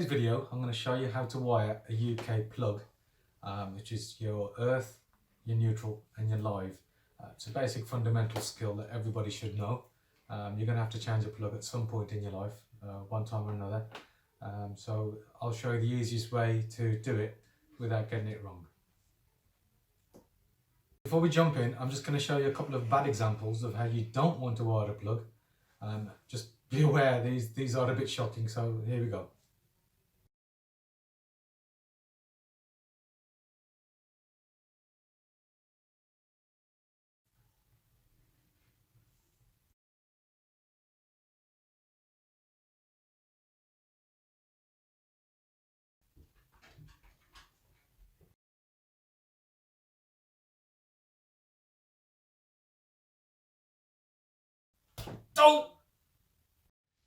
today's video, I'm going to show you how to wire a UK plug, which is your earth, your neutral and your live. It's a basic fundamental skill that everybody should know. You're going to have to change a plug at some point in your life, one time or another. So I'll show you the easiest way to do it without getting it wrong. Before we jump in, I'm just going to show you a couple of bad examples of how you don't want to wire a plug. Just be aware, these are a bit shocking, so here we go. Oh!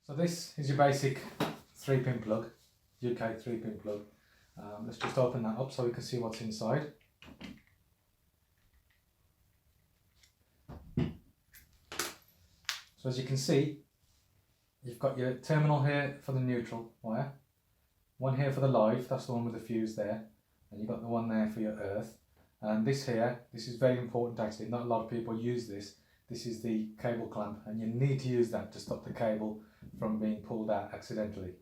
So this is your basic 3-pin plug, UK 3-pin plug. Let's just open that up so we can see what's inside. So as you can see, you've got your terminal here for the neutral wire, one here for the live, that's the one with the fuse there, and you've got the one there for your earth. And this here, this is very important actually, not a lot of people use this. This is the cable clamp, and you need to use that to stop the cable from being pulled out accidentally.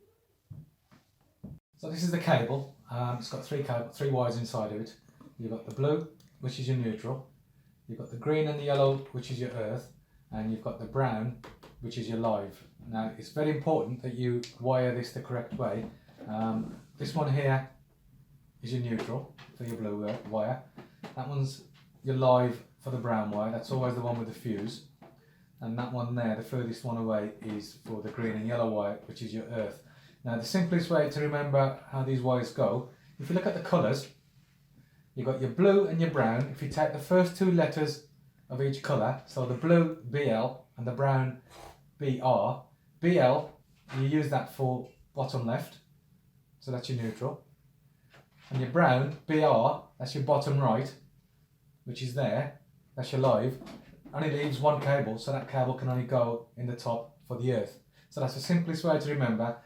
So this is the cable. It's got three wires inside of it. You've got the blue, which is your neutral. You've got the green and the yellow, which is your earth. And you've got the brown, which is your live. Now, it's very important that you wire this the correct way. This one here is your neutral for your blue wire. That one's your live for the brown wire. That's always the one with the fuse. And that one there, the furthest one away, is for the green and yellow wire, which is your earth. Now, the simplest way to remember how these wires go, if you look at the colours, you've got your blue and your brown. If you take the first two letters of each colour, so the blue BL and the brown BR, BL, you use that for bottom left, so that's your neutral. And your brown BR, that's your bottom right, which is there, that's your live. Only leaves one cable, so that cable can only go in the top for the earth. So that's the simplest way to remember.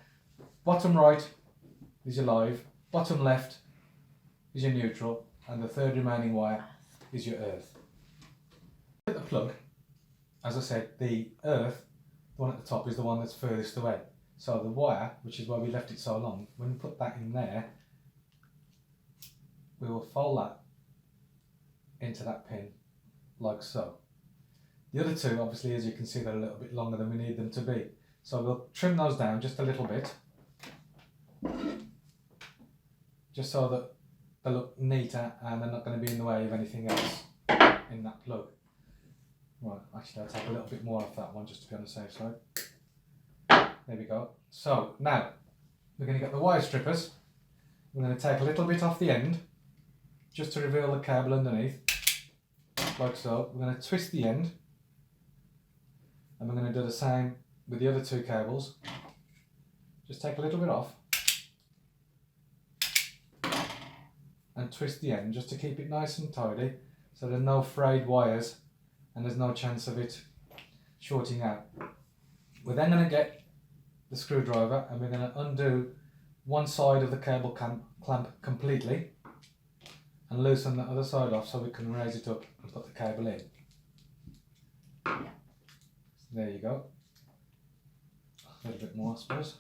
Bottom right is your live, bottom left is your neutral, and the third remaining wire is your earth. At the plug, as I said, the earth, the one at the top, is the one that's furthest away. So the wire, which is why we left it so long, when we put that in there, we will fold that into that pin like so. The other two, obviously, as you can see, they're a little bit longer than we need them to be. So we'll trim those down just a little bit, just so that they look neater and they're not going to be in the way of anything else in that plug. Right, actually I'll take a little bit more off that one just to be on the safe side. There we go. So now we're going to get the wire strippers. We're going to take a little bit off the end just to reveal the cable underneath, like so. We're going to twist the end, and we're going to do the same with the other two cables. Just take a little bit off and twist the end just to keep it nice and tidy, so there's no frayed wires and there's no chance of it shorting out. We're then going to get the screwdriver and we're going to undo one side of the cable clamp completely and loosen the other side off so we can raise it up and put the cable in. So there you go. A little bit more, I suppose.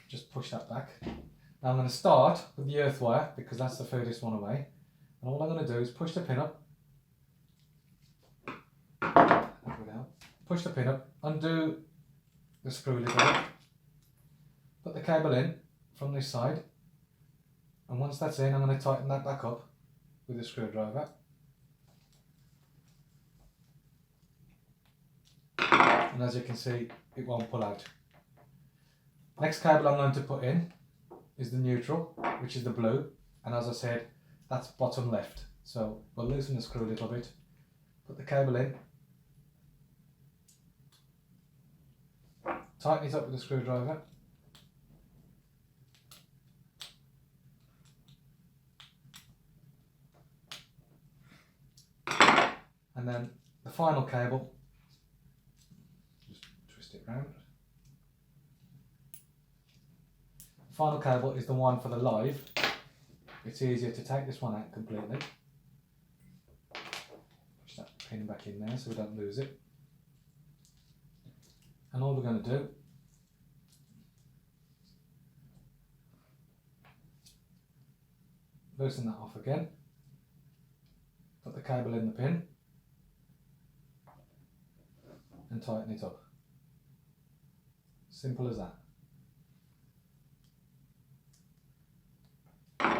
Just push that back. Now I'm going to start with the earth wire because that's the furthest one away. And all I'm going to do is push the pin up. Push the pin up, undo the screw lid, put the cable in from this side. And once that's in, I'm going to tighten that back up with the screwdriver. And as you can see, it won't pull out. Next cable I'm going to put in is the neutral, which is the blue. And as I said, that's bottom left. So we'll loosen the screw a little bit, put the cable in, tighten it up with the screwdriver. And then the final cable, just twist it round. final cable is the one for the live. It's easier to take this one out completely. Push that pin back in there so we don't lose it. And all we're going to do loosen that off again, put the cable in the pin and tighten it up. Simple as that.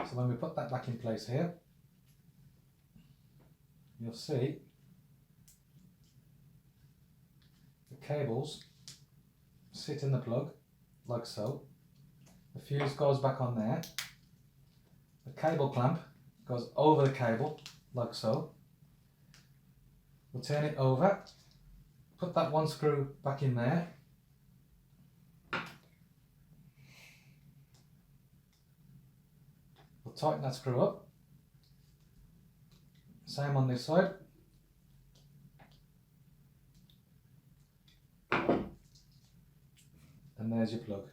So when we put that back in place here, you'll see the cables sit in the plug like so. The fuse goes back on there. The cable clamp goes over the cable like so. We'll turn it over, put that one screw back in there. We'll tighten that screw up. Same on this side. And there's your plug.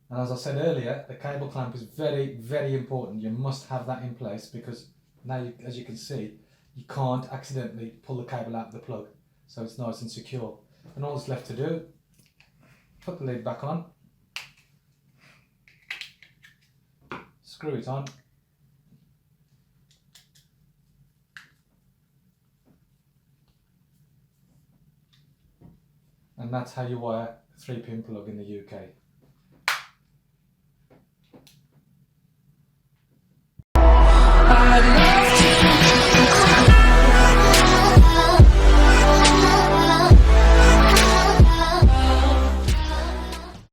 And as I said earlier, the cable clamp is very, very important. You must have that in place because now, as you can see, you can't accidentally pull the cable out of the plug. So it's nice and secure. And all that's left to do, put the lid back on, screw it on, and that's how you wire a 3-pin plug in the UK.